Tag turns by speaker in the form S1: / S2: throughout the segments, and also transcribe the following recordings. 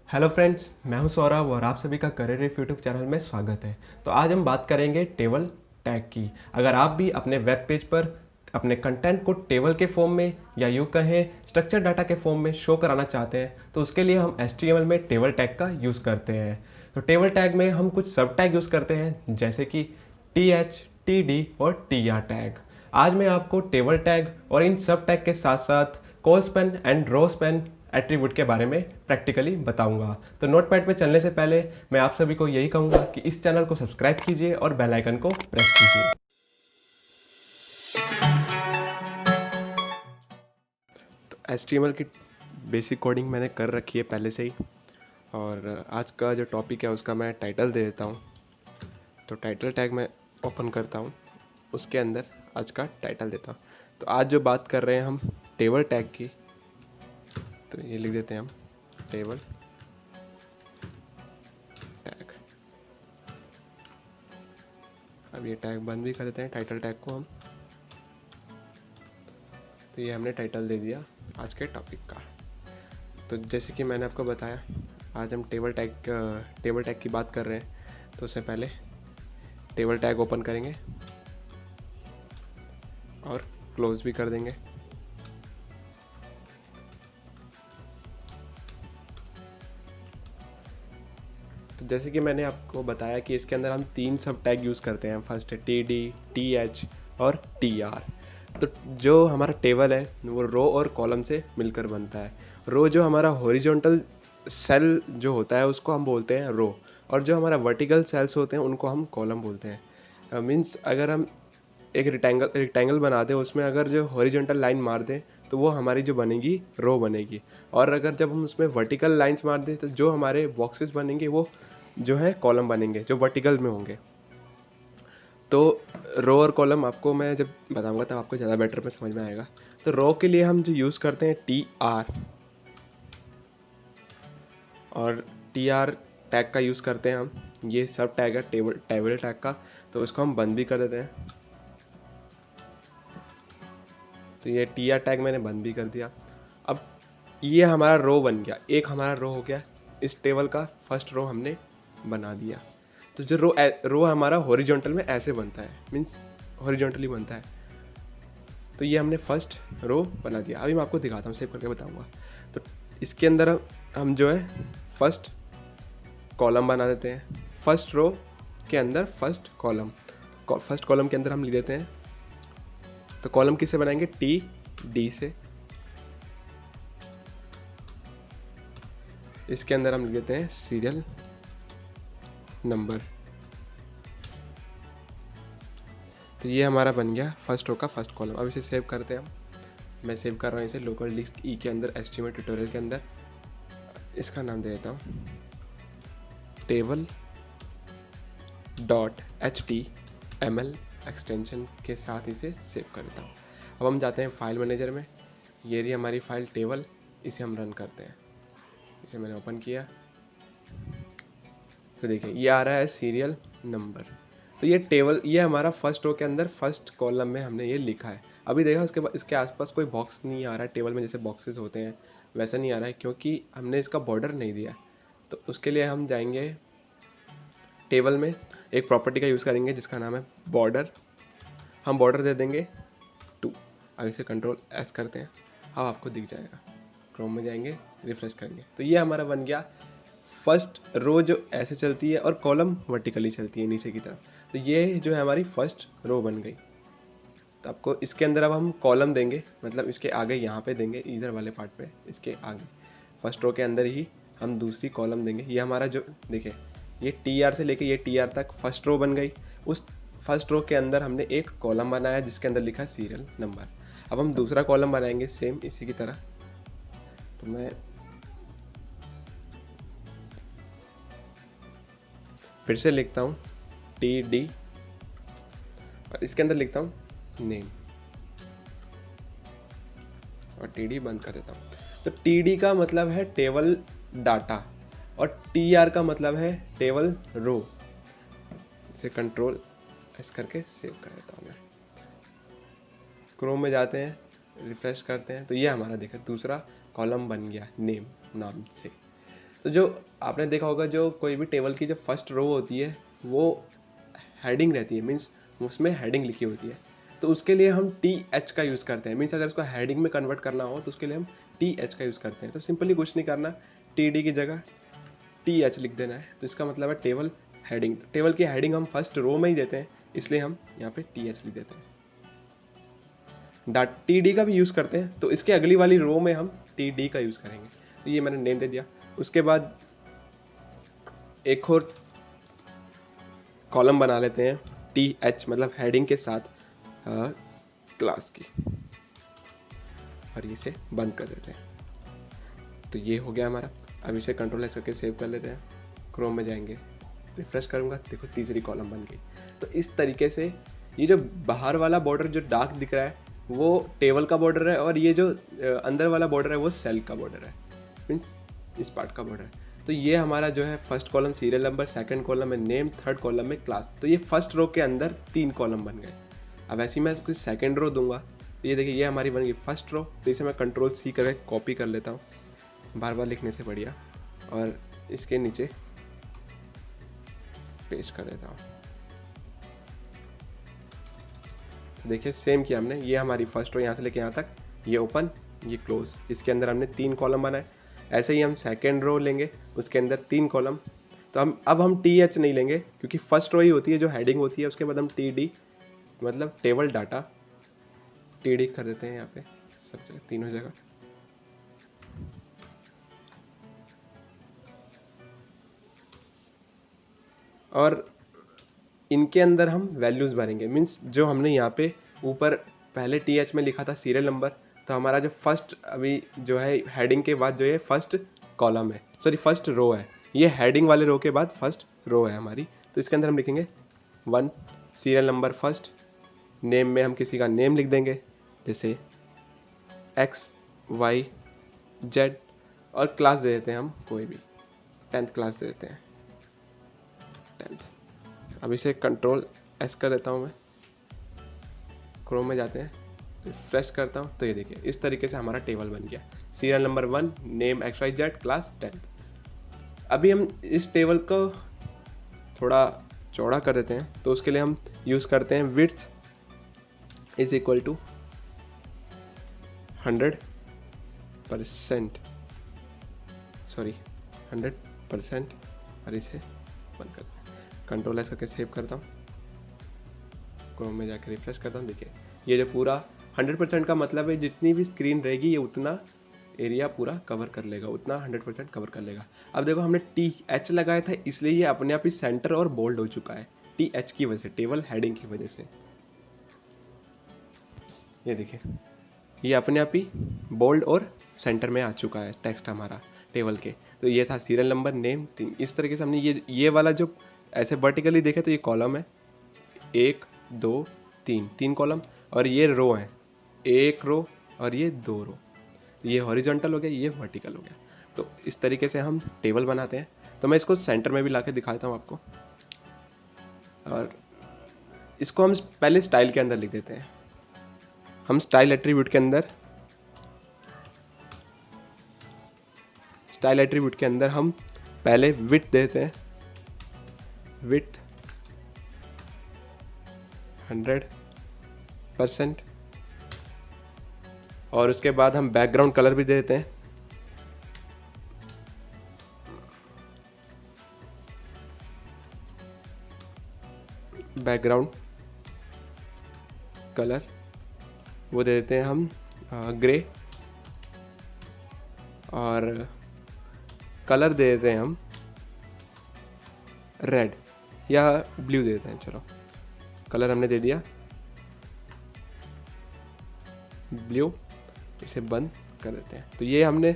S1: Hello friends, मैं हूं सौरभ और आप सभी का करियर रिफ यूट्यूब चैनल में स्वागत है। तो आज हम बात करेंगे टेबल टैग की। अगर आप भी अपने वेब पेज पर अपने कंटेंट को टेबल के फॉर्म में या यूँ कहें स्ट्रक्चर डाटा के फॉर्म में शो कराना चाहते हैं तो उसके लिए हम HTML में टेबल टैग का यूज़ करते हैं। तो टेबल टैग में हम कुछ सब टैग यूज़ करते हैं जैसे कि TH, TD और TR टैग। आज मैं आपको टेबल टैग और इन सब टैग के साथ साथ colspan and rowspan attribute के बारे में प्रैक्टिकली बताऊंगा। तो नोटपैड पे चलने से पहले मैं आप सभी को यही कहूंगा कि इस चैनल को सब्सक्राइब कीजिए और बेल आइकन को प्रेस कीजिए। तो HTML की बेसिक कोडिंग मैंने कर रखी है पहले से ही, और आज का जो टॉपिक है उसका मैं टाइटल दे देता हूँ। तो टाइटल टैग मैं ओपन करता हूँ, उसके अंदर आज का टाइटल देता हूँ। तो आज जो बात कर रहे हैं हम टेबल टैग की, तो ये लिख देते हैं हम टेबल टैग। अब ये टैग बंद भी कर देते हैं टाइटल टैग को हम। तो ये हमने टाइटल दे दिया आज के टॉपिक का। तो जैसे कि मैंने आपको बताया, आज हम टेबल टैग की बात कर रहे हैं। तो उससे पहले टेबल टैग ओपन करेंगे और क्लोज भी कर देंगे। तो जैसे कि मैंने आपको बताया कि इसके अंदर हम 3 सब टैग यूज़ करते हैं। फर्स्ट है TD, TH और TR। तो जो हमारा टेबल है वो रो और कॉलम से मिलकर बनता है। रो जो हमारा हॉरिजॉन्टल सेल जो होता है उसको हम बोलते हैं रो, और जो हमारा वर्टिकल सेल्स होते हैं उनको हम कॉलम बोलते हैं। मीन्स अगर हम एक रेक्टेंगल बना दें, उसमें अगर जो हॉरिजॉन्टल लाइन मार दें तो वो हमारी जो बनेगी रो बनेगी, और अगर जब हम उसमें वर्टिकल लाइंस मार दें तो जो हमारे बॉक्सेस बनेंगे वो जो है कॉलम बनेंगे जो वर्टिकल में होंगे। तो रो और कॉलम आपको मैं जब बताऊंगा तब आपको ज़्यादा बेटर में समझ में आएगा। तो रो के लिए हम जो यूज़ करते हैं TR, और TR टैग का यूज़ करते हैं हम। ये सब टैग है टेबल टैग का, तो इसको हम बंद भी कर देते हैं। तो ये TR टैग मैंने बंद भी कर दिया। अब ये हमारा रो बन गया, एक हमारा रो हो गया। इस टेबल का फर्स्ट रो हमने बना दिया। तो जो रो हमारा हॉरिजॉन्टल में ऐसे बनता है, मीन्स हॉरिजॉन्टली बनता है। तो ये हमने फर्स्ट रो बना दिया। अभी मैं आपको दिखाता हूँ, सेव करके बताऊँगा। तो इसके अंदर हम जो है फर्स्ट कॉलम बना देते हैं। फर्स्ट रो के अंदर फर्स्ट कॉलम के अंदर हम लिख देते हैं। तो कॉलम किससे बनाएंगे? TD से। इसके अंदर हम लिख देते हैं सीरियल नंबर। तो ये हमारा बन गया फर्स्ट रो का फर्स्ट कॉलम। अब इसे सेव करते हैं हम। मैं सेव कर रहा हूँ इसे लोकल डिस्क E के अंदर, HTML ट्यूटोरियल के अंदर। इसका नाम दे देता हूँ टेबल .html एक्सटेंशन के साथ इसे सेव कर देता हूँ। अब हम जाते हैं फाइल मैनेजर में। ये रही हमारी फाइल टेबल, इसे हम रन करते हैं। इसे मैंने ओपन किया तो देखिए ये आ रहा है सीरियल नंबर। तो ये टेबल, ये हमारा फर्स्ट रो के अंदर फर्स्ट कॉलम में हमने ये लिखा है। अभी देखा उसके बाद इसके आसपास कोई बॉक्स नहीं आ रहा है टेबल में, जैसे बॉक्सेस होते हैं वैसा नहीं आ रहा है, क्योंकि हमने इसका बॉर्डर नहीं दिया। तो उसके लिए हम जाएंगे टेबल में, एक प्रॉपर्टी का यूज़ करेंगे जिसका नाम है बॉर्डर। हम बॉर्डर दे देंगे 2। अब इसे Ctrl+S करते हैं। अब आपको दिख जाएगा, क्रोम में जाएंगे, रिफ्रेश करेंगे तो ये हमारा बन गया फर्स्ट रो जो ऐसे चलती है और कॉलम वर्टिकली चलती है नीचे की तरफ। तो ये जो है हमारी फर्स्ट रो बन गई। तो आपको इसके अंदर अब हम कॉलम देंगे, मतलब इसके आगे यहाँ पे देंगे, इधर वाले पार्ट पे, इसके आगे फर्स्ट रो के अंदर ही हम दूसरी कॉलम देंगे। ये हमारा जो देखिए ये TR से लेके ये TR तक फर्स्ट रो बन गई। उस फर्स्ट रो के अंदर हमने एक कॉलम बनाया जिसके अंदर लिखा है सीरियल नंबर। अब हम दूसरा कॉलम बनाएंगे सेम इसी की तरह। तो मैं फिर से लिखता हूँ TD और इसके अंदर लिखता हूँ नेम और TD बंद कर देता हूँ। तो TD का मतलब है टेबल डाटा और TR का मतलब है टेबल रो। इसे Ctrl+S करके सेव कर देता हूँ मैं। क्रोम में जाते हैं, रिफ्रेश करते हैं तो ये हमारा देखा दूसरा कॉलम बन गया नेम नाम से। तो जो आपने देखा होगा जो कोई भी टेबल की जो फर्स्ट रो होती है वो हेडिंग रहती है, मीन्स उसमें हेडिंग लिखी होती है। तो उसके लिए हम टी एच का यूज़ करते हैं, मीन्स अगर उसको हेडिंग में कन्वर्ट करना हो तो उसके लिए हम टी एच का यूज़ करते हैं। तो सिंपली कुछ नहीं करना, टी डी की जगह टी एच लिख देना है। तो इसका मतलब है टेबल हेडिंग। तो टेबल की हेडिंग हम फर्स्ट रो में ही देते हैं, इसलिए हम यहाँ पे टी एच लिख देते हैं। टी डी का भी यूज़ करते हैं, तो इसके अगली वाली रो में हम टी डी का यूज़ करेंगे। तो ये मैंने नेम दे दिया। उसके बाद एक और कॉलम बना लेते हैं टी एच, मतलब हेडिंग के साथ क्लास की, और इसे बंद कर देते हैं। तो ये हो गया हमारा। अब इसे कंट्रोल एस करके सेव कर लेते हैं। क्रोम में जाएंगे, रिफ्रेश करूँगा, देखो तीसरी कॉलम बन गई। तो इस तरीके से ये जो बाहर वाला बॉर्डर जो डार्क दिख रहा है वो टेबल का बॉर्डर है, और ये जो अंदर वाला बॉर्डर है वो सेल का बॉर्डर है, मीन्स इस पार्ट का बॉर्डर है। तो ये हमारा जो है first column serial number, second column में नेम, थर्ड कॉलम में क्लास। तो ये फर्स्ट रो के अंदर 3 कॉलम बन गए। अब ऐसे ही मैं इसको सेकंड रो दूंगा, तो ये देखिए ये हमारी बन गई फर्स्ट रो। तो इसे मैं कंट्रोल सी करके कॉपी कर लेता हूँ, बार बार लिखने से बढ़िया, और इसके नीचे पेस्ट कर देता हूँ। देखिए सेम किया हमने, ये हमारी फर्स्ट रो यहाँ से लेके यहाँ तक, ये ओपन ये क्लोज, इसके अंदर हमने 3 कॉलम बनाए। ऐसे ही हम सेकेंड रो लेंगे, उसके अंदर 3 कॉलम। तो हम टी एच नहीं लेंगे, क्योंकि फर्स्ट रो ही होती है जो हेडिंग होती है, उसके बाद हम टी डी मतलब टेबल डाटा टी डी कर देते हैं यहाँ पे सब जगह, तीनों जगह। और इनके अंदर हम वैल्यूज़ भरेंगे, मीन्स जो हमने यहाँ पे ऊपर पहले टी एच में लिखा था सीरियल नंबर, तो हमारा जो फर्स्ट अभी जो है हेडिंग के बाद जो है फर्स्ट कॉलम है, सॉरी फर्स्ट रो है, ये हेडिंग वाले रो के बाद फर्स्ट रो है हमारी। तो इसके अंदर हम लिखेंगे 1 सीरियल नंबर फर्स्ट, नेम में हम किसी का नेम लिख देंगे, जैसे एक्स वाई जेड, और क्लास दे देते हैं हम कोई भी, 10th क्लास दे देते हैं 10th। अब इसे कंट्रोल एस कर देता हूँ मैं, क्रोम में जाते हैं, रिफ्रेश करता हूँ, तो ये देखिए इस तरीके से हमारा टेबल बन गया। Serial number 1, name X Y Z, class 10th। अभी हम इस टेबल को थोड़ा चौड़ा कर देते हैं, तो उसके लिए हम यूज़ करते हैं width is equal to 100%, sorry 100%, और इसे बंद करते हैं। कंट्रोल एस करके सेव करता हूँ, क्रोम में जाकर रिफ्रेश करता हूँ। देखिए ये जो पूरा 100% का मतलब है जितनी भी स्क्रीन रहेगी ये उतना एरिया पूरा कवर कर लेगा, उतना 100% कवर कर लेगा। अब देखो हमने टी एच लगाया था, इसलिए ये अपने आप ही सेंटर और बोल्ड हो चुका है, टी एच की वजह से, टेबल हेडिंग की वजह से। ये देखिए ये अपने आप ही बोल्ड और सेंटर में आ चुका है टेक्स्ट हमारा टेबल के। तो ये था सीरियल नंबर, नेम, 3। इस तरीके से हमने ये वाला जो ऐसे वर्टिकली देखे तो ये कॉलम है, 1 2 3 कॉलम, और ये रो है, 1 रो और ये 2 रो। ये हॉरिजॉन्टल हो गया, ये वर्टिकल हो गया। तो इस तरीके से हम टेबल बनाते हैं। तो मैं इसको सेंटर में भी ला के दिखा देता हूँ आपको, और इसको हम पहले स्टाइल के अंदर लिख देते हैं। हम स्टाइल एट्रीब्यूट के अंदर हम पहले विड्थ देते हैं, विड्थ 100%, और उसके बाद हम बैकग्राउंड कलर भी दे देते हैं, बैकग्राउंड कलर वो दे देते हैं हम ग्रे, और कलर दे देते हैं हम रेड या ब्लू दे देते हैं। चलो कलर हमने दे दिया ब्लू, इसे बंद कर देते हैं। तो ये हमने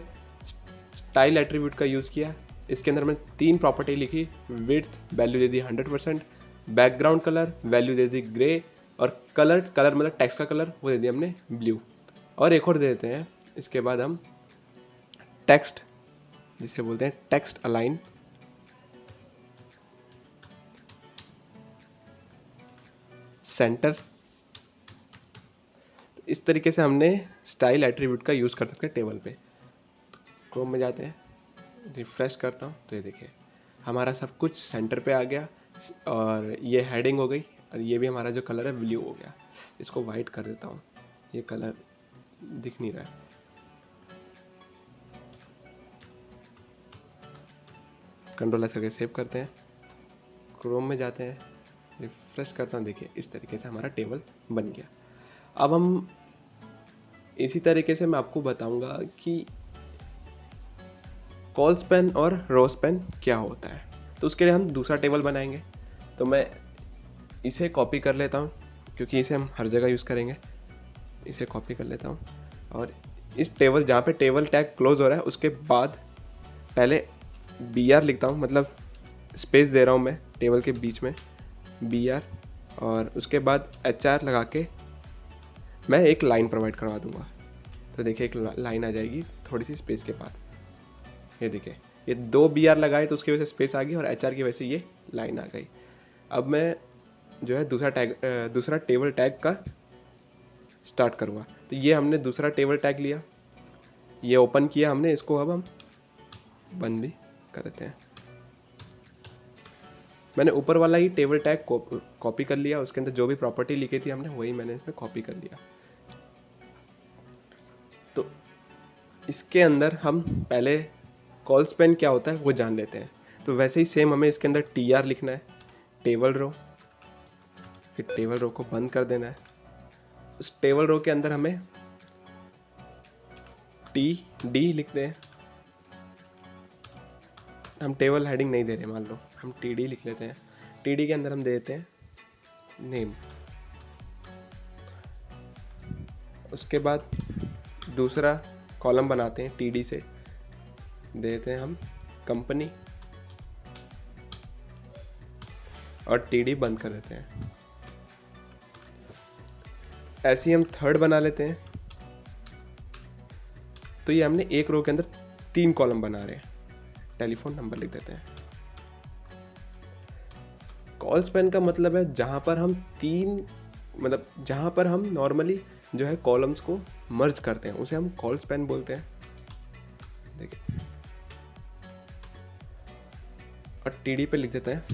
S1: स्टाइल एट्रीब्यूट का यूज़ किया। इसके अंदर हमने 3 प्रॉपर्टी लिखी, विड्थ वैल्यू दे दी 100%, बैकग्राउंड कलर वैल्यू दे दी ग्रे, और कलर मतलब टेक्स्ट का कलर वो दे दिया हमने ब्लू। और एक और दे देते हैं, इसके बाद हम टेक्स्ट जिसे बोलते हैं टेक्स्ट अलाइन, सेंटर। इस तरीके से हमने स्टाइल एट्रीब्यूट का यूज़ कर सकते हैं टेबल पे। क्रोम में जाते हैं, रिफ़्रेश करता हूँ तो ये देखिए हमारा सब कुछ सेंटर पे आ गया और ये हेडिंग हो गई और ये भी हमारा जो कलर है ब्लू हो गया। इसको वाइट कर देता हूँ, ये कलर दिख नहीं रहा है। कंट्रोल ऐसे करके सेव करते हैं, क्रोम में जाते हैं, रिफ़्रेश करता हूँ, देखिए इस तरीके से हमारा टेबल बन गया। अब हम इसी तरीके से मैं आपको बताऊंगा कि कॉल स्पैन और रो स्पैन क्या होता है। तो उसके लिए हम दूसरा टेबल बनाएंगे। तो मैं इसे कॉपी कर लेता हूँ क्योंकि इसे हम हर जगह यूज़ करेंगे। इसे कॉपी कर लेता हूँ और इस टेबल जहाँ पे टेबल टैग क्लोज हो रहा है उसके बाद पहले BR लिखता हूँ, मतलब स्पेस दे रहा हूँ मैं टेबल के बीच में BR, और उसके बाद HR लगा के मैं एक लाइन प्रोवाइड करवा दूँगा। तो देखिए एक लाइन आ जाएगी थोड़ी सी स्पेस के बाद। ये देखिए ये 2 BR लगाए तो उसकी वजह से स्पेस आ गई और HR की वजह से ये लाइन आ गई। अब मैं जो है दूसरा टेबल टैग का स्टार्ट करूँगा। तो ये हमने दूसरा टेबल टैग लिया, ये ओपन किया हमने, इसको अब हम बंद भी कर देते हैं। मैंने ऊपर वाला ही टेबल टैग कॉपी कर लिया, उसके अंदर जो भी प्रॉपर्टी लिखी थी हमने वही मैंने इसमें कॉपी कर लिया। तो इसके अंदर हम पहले कॉल स्पैन क्या होता है वो जान लेते हैं। तो वैसे ही सेम हमें इसके अंदर TR लिखना है, टेबल रो, फिर टेबल रो को बंद कर देना है। उस टेबल रो के अंदर हमें TD लिखते हैं। हम टेबल हेडिंग नहीं दे रहे, मान लो हम TD लिख लेते हैं। TD के अंदर हम दे देते हैं नेम। उसके बाद दूसरा कॉलम बनाते हैं TD से, देते हैं हम कंपनी और TD बंद कर देते हैं। ऐसे ही हम थर्ड बना लेते हैं। तो ये हमने एक रो के अंदर 3 कॉलम बना रहे हैं। टेलीफोन नंबर लिख देते हैं। कॉल स्पैन का मतलब है जहाँ पर हम जहाँ पर हम नॉर्मली जो है कॉलम्स को मर्ज करते हैं उसे हम कॉल स्पैन बोलते हैं। देखिए और TD पे लिख देते हैं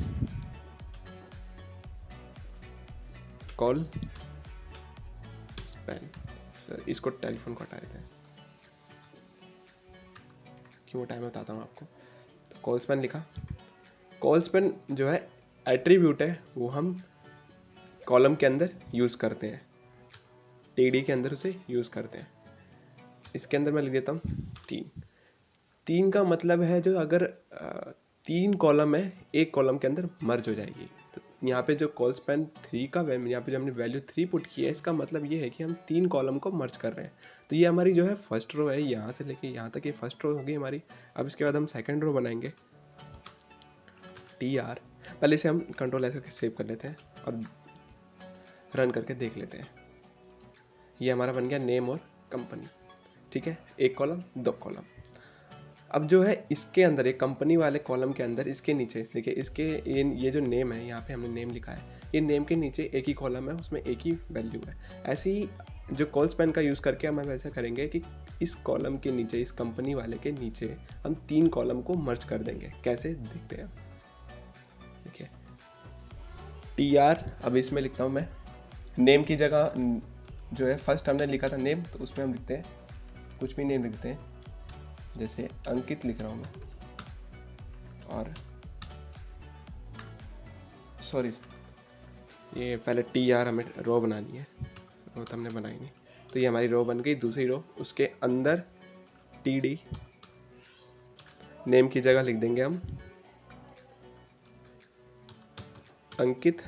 S1: कॉल स्पैन। इसको टेलीफोन को हटा देते हैं क्यों हटाया मैं बताता हूँ आपको। तो कॉल स्पैन लिखा। कॉल स्पैन जो है एट्रीब्यूट है, वो हम कॉलम के अंदर यूज़ करते हैं, TD के अंदर उसे यूज़ करते हैं। इसके अंदर मैं लिख देता हूँ 3 का मतलब है जो अगर 3 कॉलम है एक कॉलम के अंदर मर्ज हो जाएगी। तो यहाँ पे जो कॉल स्पैन 3 का यहाँ पे जो हमने वैल्यू 3 पुट की है, इसका मतलब ये है कि हम 3 कॉलम को मर्ज कर रहे हैं। तो ये हमारी जो है फर्स्ट रो है, यहाँ से लेके यहाँ तक ये फर्स्ट रो होगी हमारी। अब इसके बाद हम सेकेंड रो बनाएंगे TR। पहले इसे हम कंट्रोल ऐसे करके सेव कर लेते हैं और रन करके देख लेते हैं। ये हमारा बन गया नेम और कंपनी, ठीक है, एक कॉलम 2 कॉलम। अब जो है इसके अंदर एक कंपनी वाले कॉलम के अंदर इसके नीचे देखिए इसके ये जो नेम है, यहाँ पे हमने नेम लिखा है, ये नेम के नीचे एक ही कॉलम है, उसमें एक ही वैल्यू है। ऐसे ही जो कॉल स्पैन का यूज़ करके हम ऐसा करेंगे कि इस कॉलम के नीचे, इस कंपनी वाले के नीचे हम 3 कॉलम को मर्ज कर देंगे। कैसे देखते हैं, देखिए TR। अब इसमें लिखता हूँ मैं नेम की जगह जो है फर्स्ट हमने लिखा था नेम, तो उसमें हम लिखते हैं कुछ भी नेम लिखते हैं, जैसे अंकित लिख रहा हूँ मैं, और सॉरी ये पहले TR हमें रो बनानी है, रो तो हमने बनाई नहीं। तो ये हमारी रो बन गई, दूसरी रो, उसके अंदर TD, नेम की जगह लिख देंगे हम अंकित,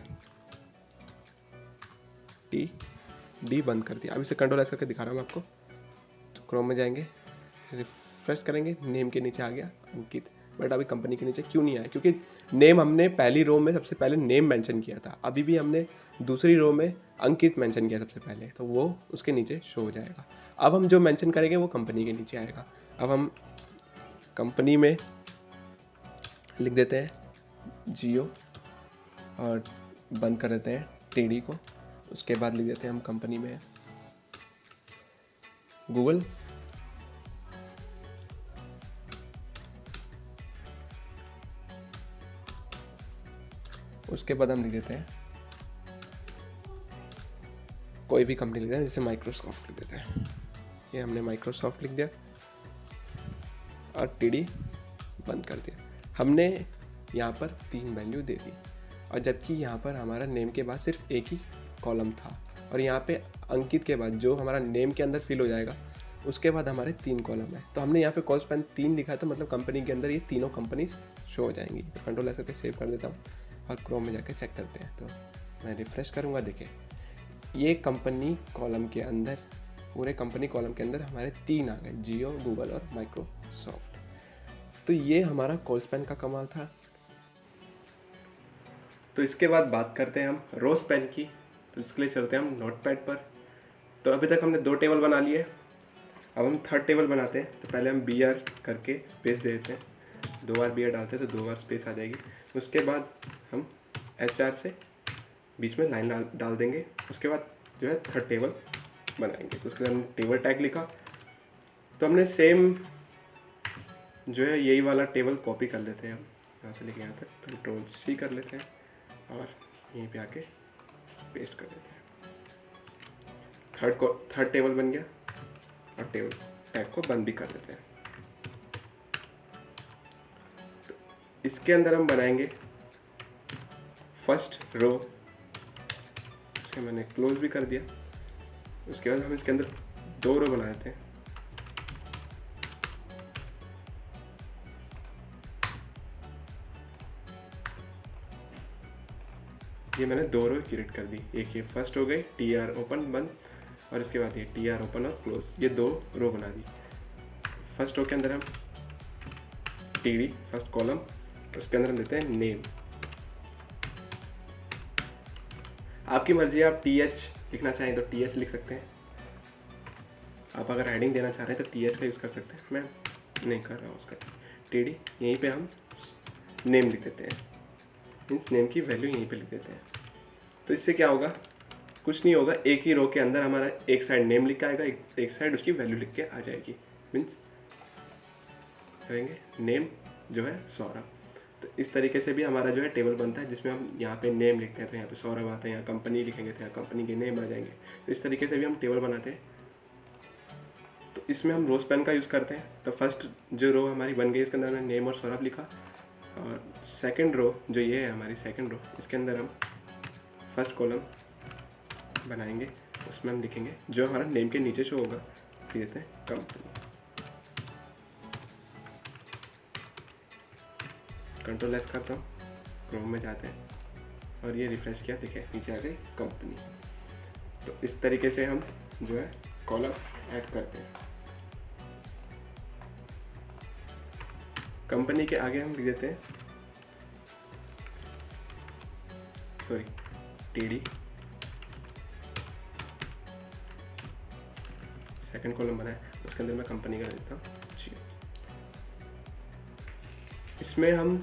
S1: TD बंद कर दिया। अब इसे कंट्रोल ऐसे करके दिखा रहा हूँ मैं आपको। तो क्रोम में जाएंगे, रिफ्रेश करेंगे, नेम के नीचे आ गया अंकित, बट अभी कंपनी के नीचे क्यों नहीं आया, क्योंकि नेम हमने पहली रो में सबसे पहले नेम मेंशन किया था, अभी भी हमने दूसरी रो में अंकित मेंशन किया सबसे पहले, तो वो उसके नीचे शो हो जाएगा। अब हम जो मेंशन करेंगे वो कंपनी के नीचे आएगा। अब हम कंपनी में लिख देते हैं जियो और बंद कर देते हैं TD को। उसके बाद लिख देते हैं हम कंपनी में गूगल, उसके बाद हम लिख देते हैं कोई भी कंपनी लिख देते हैं, जैसे माइक्रोसॉफ्ट लिख देते हैं। ये हमने माइक्रोसॉफ्ट लिख दिया और टीडी बंद कर दिया। हमने यहाँ पर 3 वैल्यू दे दी, और जबकि यहाँ पर हमारा नेम के बाद सिर्फ एक ही कॉलम था, और यहाँ पे अंकित के बाद जो हमारा नेम के अंदर फिल हो जाएगा उसके बाद हमारे 3 कॉलम है। तो हमने यहाँ पे कॉल स्पैन 3 लिखा है, तो मतलब कंपनी के अंदर ये तीनों कंपनीज शो हो जाएंगी। तो कंट्रोल ऐसे करके सेव कर देता हूँ और क्रोम में जाके चेक करते हैं। तो मैं रिफ्रेश करूँगा, देखिए ये कंपनी कॉलम के अंदर, पूरे कंपनी कॉलम के अंदर हमारे 3 आ गए, जियो, गूगल और माइक्रोसॉफ्ट। तो ये हमारा कॉल स्पैन का कमाल था। तो इसके बाद बात करते हैं हम रो स्पैन की। तो इसके लिए चलते हैं हम नोटपैड पर। तो अभी तक हमने 2 टेबल बना लिए, अब हम 3rd टेबल बनाते हैं। तो पहले हम BR करके स्पेस दे देते हैं, 2 बार BR डालते हैं तो 2 बार स्पेस आ जाएगी। उसके बाद हम HR से बीच में लाइन डाल देंगे। उसके बाद जो है 3rd टेबल बनाएंगे। तो उसके बाद हमने टेबल टैग लिखा। तो हमने सेम जो है यही वाला टेबल कॉपी कर लेते हैं, हम यहाँ से लेके यहाँ तक Ctrl+C कर लेते हैं और यहीं पे आके पेस्ट कर देते हैं। थर्ड टेबल बन गया और टेबल टैग को बंद भी कर देते हैं। तो इसके अंदर हम बनाएंगे फर्स्ट रो, इसे मैंने क्लोज भी कर दिया। उसके बाद हम इसके अंदर 2 रो बना देते हैं। ये मैंने 2 रो क्रिएट कर दी, एक ये फर्स्ट हो गई TR ओपन बंद, और इसके बाद ये TR ओपन और क्लोज, ये 2 रो बना दी। फर्स्ट रो के अंदर हम TD फर्स्ट कॉलम, उसके अंदर हम देते हैं नेम। आपकी मर्जी, आप TH लिखना चाहें तो TH लिख सकते हैं। आप अगर हेडिंग देना चाह रहे हैं तो TH का यूज़ कर सकते हैं, मैं नहीं कर रहा हूँ उसका। TD यहीं पे हम नेम लिख देते हैं, मीन्स नेम की वैल्यू यहीं पे लिख देते हैं। तो इससे क्या होगा, कुछ नहीं होगा, एक ही रो के अंदर हमारा एक साइड नेम लिख के आएगा, एक साइड उसकी वैल्यू लिख के आ जाएगी। मीन्स कहेंगे नेम जो है सौरभ। तो इस तरीके से भी हमारा जो है टेबल बनता है, जिसमें हम यहाँ पे नेम लिखते हैं तो यहाँ पे सौरभ आता है, यहाँ कंपनी लिखेंगे तो यहाँ कंपनी के नेम आ जाएंगे। तो इस तरीके से भी हम टेबल बनाते हैं। तो इसमें हम रो स्पैन का यूज़ करते हैं। तो फर्स्ट जो रो हमारी बन गई, इसके अंदर हमने नेम और सौरभ लिखा, और सेकेंड रो जो ये है हमारी सेकेंड रो, इसके अंदर हम फर्स्ट कॉलम बनाएंगे, उसमें हम लिखेंगे जो हमारा नेम के नीचे शो होगा, देते हैं कंपनी। Ctrl+S करता हूँ, क्रोम में जाते हैं और ये रिफ्रेश किया, देखिए नीचे आ गई कंपनी। तो इस तरीके से हम जो है कॉलम ऐड करते हैं। कंपनी के आगे हम लिख देते हैं TD, सेकंड कॉलम बनाए, उसके अंदर मैं कंपनी का देता हूँ जियो। इसमें हम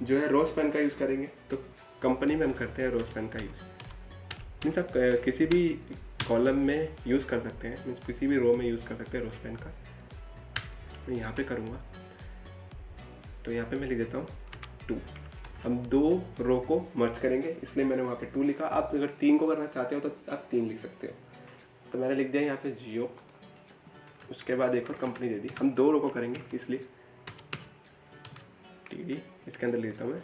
S1: जो है रो स्पैन का यूज़ करेंगे। तो कंपनी में हम करते हैं रो स्पैन का यूज़, मीन्स आप किसी भी कॉलम में यूज़ कर सकते हैं, मीन्स किसी भी रो में यूज़ कर सकते हैं रो स्पैन का। मैं यहाँ पे करूँगा, तो यहाँ पे मैं लिख देता हूँ 2। हम 2 रो को मर्ज करेंगे, इसलिए मैंने वहाँ पे 2 लिखा। आप अगर 3 को करना चाहते हो तो आप 3 लिख सकते हो। तो मैंने लिख दिया यहाँ पे जियो, उसके बाद एक और कंपनी दे दी। हम 2 रो को करेंगे, इसलिए TD इसके अंदर लेता हूँ मैं।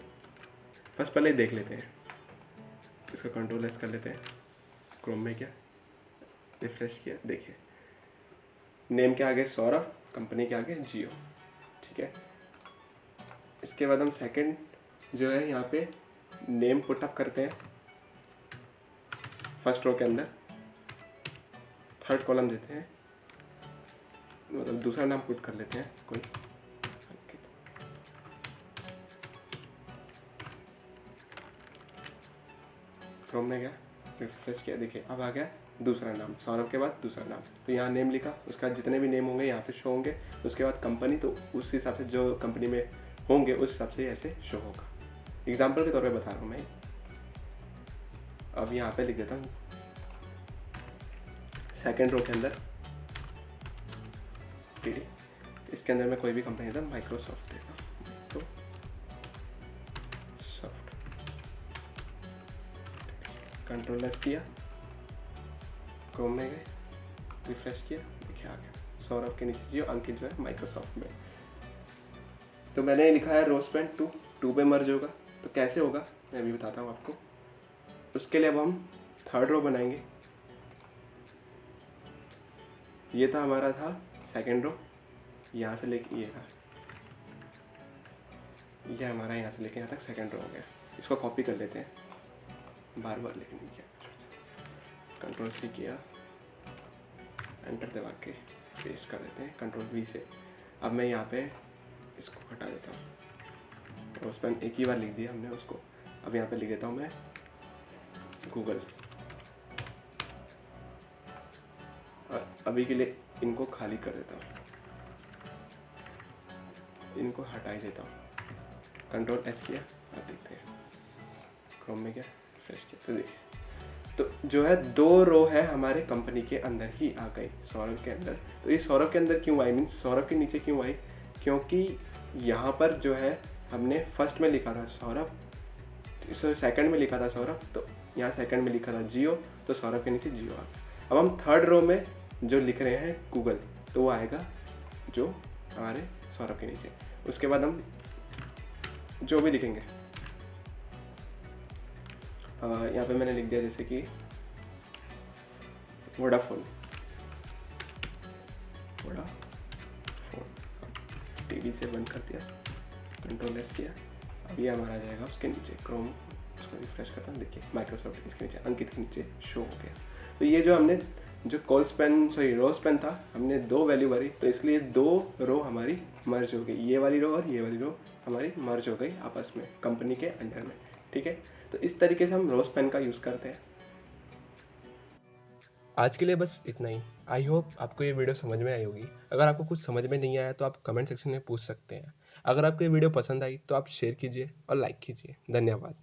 S1: बस पहले देख लेते हैं, इसको Ctrl+S कर लेते हैं, क्रोम में क्या रिफ्रेश किया, देखिए नेम के आगे सौरभ, कंपनी के आगे जियो, ठीक है। इसके बाद हम सेकंड जो है यहाँ पे नेम पुटअप करते हैं फर्स्ट रो के अंदर, थर्ड कॉलम देते हैं, मतलब दूसरा नाम पुट कर लेते हैं कोई, क्रोम में गया, रिफ्रेश किया, देखिए अब आ गया दूसरा नाम, सौरभ के बाद दूसरा नाम। तो यहाँ नेम लिखा, उसका जितने भी नेम होंगे यहाँ पे शो होंगे। उसके बाद कंपनी, तो उस हिसाब से जो कंपनी में होंगे उस हिसाब से ऐसे शो होगा। एग्जाम्पल के तौर पे बता रहा हूँ मैं। अब यहाँ पे लिख देता हूँ सेकेंड रो के अंदर TD, इसके अंदर मैं कोई भी कंपनी देता हूँ, माइक्रोसॉफ्ट देता हूँ, माइक्रोसॉफ्ट। कंट्रोल एस किया, क्रोम में गए, रिफ्रेश किया, देखिए आ गया सौरभ के नीचे जियो, अंकित जो है माइक्रोसॉफ्ट में। तो मैंने लिखा है रोस्पेन 2 पे मर्ज होगा। तो कैसे होगा मैं अभी बताता हूँ आपको। उसके लिए अब हम थर्ड रो बनाएंगे। ये था हमारा था सेकेंड रो, यहाँ से लेके ये था, ये हमारा यहाँ से लेके यहाँ तक सेकेंड रो हो गया। इसको कॉपी कर लेते हैं, बार बार लेके नहीं किया। कंट्रोल सी किया, एंटर दबा के पेस्ट कर देते हैं कंट्रोल वी से। अब मैं यहाँ पे इसको हटा देता हूँ। रोस्पेन एक ही बार लिख दिया हमने उसको। अब यहाँ पे लिख देता हूँ मैं गूगल। और अभी के लिए इनको खाली कर देता हूँ, इनको हटा ही देता हूँ। कंट्रोल एस किया, अब देखते हैं क्रोम में क्या फ्रेश किया। तो देखिए, तो जो है 2 रो है हमारे कंपनी के अंदर ही आ गई, सौरभ के अंदर। तो ये सौरभ के अंदर क्यों आई, मीन्स सौरभ के नीचे क्यों आई, क्योंकि यहाँ पर जो है हमने फर्स्ट में लिखा था सौरभ, सेकंड में लिखा था सौरभ, तो यहाँ सेकंड में लिखा था जियो, तो सौरभ के नीचे जियो आ गया। अब हम थर्ड रो में जो लिख रहे हैं गूगल, तो वो आएगा जो हमारे सौरभ के नीचे। उसके बाद हम जो भी लिखेंगे, यहाँ पे मैंने लिख दिया जैसे कि वोडाफोन, टीवी से बंद कर दिया, कंट्रोल एस किया। अब ये हमारा आ जाएगा उसके नीचे क्रोम, उसको रिफ्रेश करता हूँ, देखिए माइक्रोसॉफ्ट इसके नीचे, अंकित के नीचे शो हो गया। तो ये जो हमने जो रोज पेन था, हमने 2 वैल्यू भरी, तो इसलिए 2 रो हमारी मर्ज हो गई। ये वाली रो और ये वाली रो हमारी मर्ज हो गई आपस में कंपनी के अंडर में। ठीक है, तो इस तरीके से हम रोज पेन का यूज़ करते हैं। आज के लिए बस इतना ही। आई होप आपको ये वीडियो समझ में आई होगी। अगर आपको कुछ समझ में नहीं आया तो आप कमेंट सेक्शन में पूछ सकते हैं। अगर आपको ये वीडियो पसंद आई तो आप शेयर कीजिए और लाइक कीजिए। धन्यवाद।